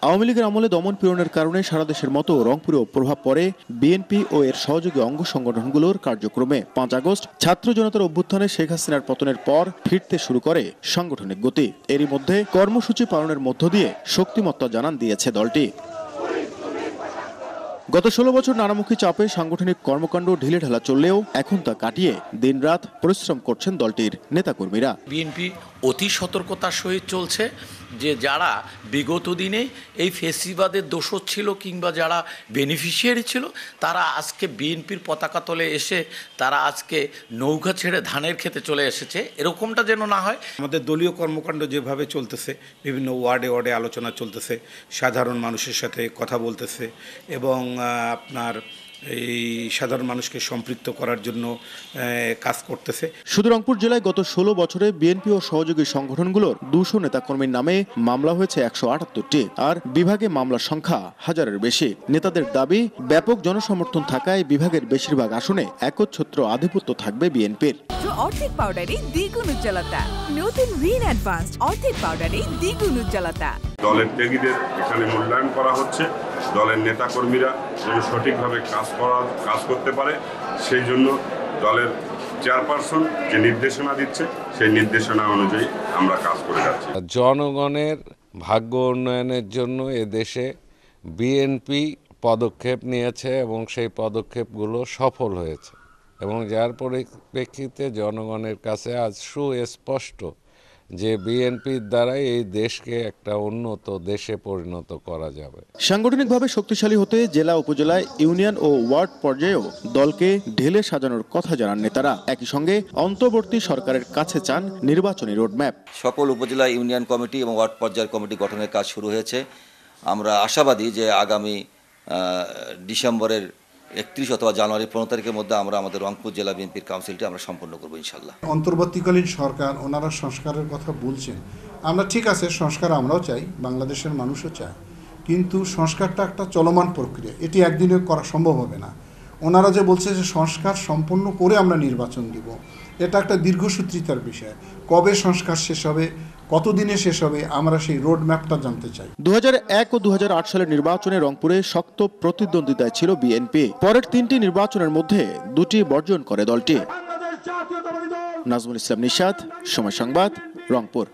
আওয়ামী লীগের আমলে দমন পীড়নের কারণে সারা দেশের মতো রংপুরেও প্রভাব পড়ে বিএনপি ও এর সহযোগী অঙ্গ সংগঠনগুলোর কার্যক্রমে। 5 আগস্ট ছাত্র জনতার অভ্যুত্থানে শেখ হাসিনার পতনের পর ফিরতে শুরু করে সাংগঠনিক গতি। এরই মধ্যে কর্মসূচি পালনের মধ্য দিয়ে শক্তিমত্তা জানান দিয়েছে দলটি। গত 16 বছর নানামুখী চাপে সাংগঠনিক কর্মকাণ্ড ঢিলেঢালা চললেও এখন তা কাটিয়ে দিনরাত পরিশ্রম করছেন দলটির নেতাকর্মীরা। বিএনপি অতি সতর্কতার সহিত চলছে যে যারা বিগত দিনে এই ফেসিবাদের দোষর ছিল কিংবা যারা বেনিফিশিয়ারি ছিল তারা আজকে বিএনপির পতাকা তলে এসে তারা আজকে নৌকা ছেড়ে ধানের খেতে চলে এসেছে, এরকমটা যেন না হয়। আমাদের দলীয় কর্মকাণ্ড যেভাবে চলতেছে, বিভিন্ন ওয়ার্ডে আলোচনা চলতেছে, সাধারণ মানুষের সাথে কথা বলতেছে এবং আপনার এই সাধারণ মানুষকে সম্পৃক্ত করার জন্য কাজ করতেছে। শুধু রংপুর জেলায় গত 16 বছরে বিএনপি ও সহযোগী সংগঠনগুলোর 200 নেতাকর্মীর নামে মামলা হয়েছে 178টি, আর বিভাগে মামলার সংখ্যা হাজারের বেশি। নেতাদের দাবি, ব্যাপক জনসমর্থন থাকায় বিভাগের বেশিরভাগ আসনে একচ্ছত্র আধিপত্য থাকবে বিএনপির। অর্ধেক পাউডারে দ্বিগুণ উজ্জ্বলতা, নতুন রিন অ্যাডভান্সড অর্ধেক পাউডারে দ্বিগুণ উজ্জ্বলতা। দলের ত্যাগীদের এখানে মূল্যায়ন করা হচ্ছে, দলের নেতাকর্মীরা যেন সঠিকভাবে কাজ করতে পারে সেই জন্য দলের চেয়ারপারসন যে নির্দেশনা দিচ্ছে সেই নির্দেশনা অনুযায়ী আমরা কাজ করে যাচ্ছি। জনগণের ভাগ্য উন্নয়নের জন্য এদেশে বিএনপি পদক্ষেপ নিয়েছে এবং সেই পদক্ষেপগুলো সফল হয়েছে এবং যার পরিপ্রেক্ষিতে জনগণের কাছে আজ সুস্পষ্ট যে বিএনপির দ্বারাই এই দেশকে একটা উন্নত দেশে পরিণত করা যাবে। সাংগঠনিকভাবে শক্তিশালী হতে জেলা, উপজেলায়, ইউনিয়ন ও ওয়ার্ড পর্যায়েও দলকে ঢেলে সাজানোর কথা জানান নেতারা। একই সঙ্গে অন্তর্বর্তী সরকারের কাছে চান নির্বাচনী রোডম্যাপ। সকল উপজেলা, ইউনিয়ন কমিটি এবং ওয়ার্ড পর্যায়ের কমিটি গঠনের কাজ শুরু হয়েছে। আমরা আশাবাদী যে আগামী ডিসেম্বরের 31 অথবা জানুয়ারি 15 তারিখের মধ্যে আমরা আমাদের রংপুর জেলা বিএনপির কাউন্সিলটি আমরা সম্পন্ন করবো ইনশাল্লাহ। অন্তর্বর্তীকালীন সরকার ওনারা সংস্কারের কথা বলছেন, আমরা ঠিক আছে, সংস্কার আমরাও চাই, বাংলাদেশের মানুষও চায়, কিন্তু সংস্কারটা একটা চলমান প্রক্রিয়া, এটি একদিনে করা সম্ভব হবে না। ওনারা যে বলছে যে সংস্কার সম্পন্ন করে আমরা নির্বাচন দিব, এটা একটা দীর্ঘসূত্রিতার বিষয়। কবে সংস্কার শেষ হবে, কতদিনে শেষ হবে, আমরা সেই রোড ম্যাপটা জানতে চাই। 2001 ও 2008 সালের নির্বাচনে রংপুরে শক্ত প্রতিদ্বন্দ্বিতায় ছিল বিএনপি। পরের 3টি নির্বাচনের মধ্যে 2টি বর্জন করে দলটি। নাজমুল ইসলাম নিশাত, সময় সংবাদ, রংপুর।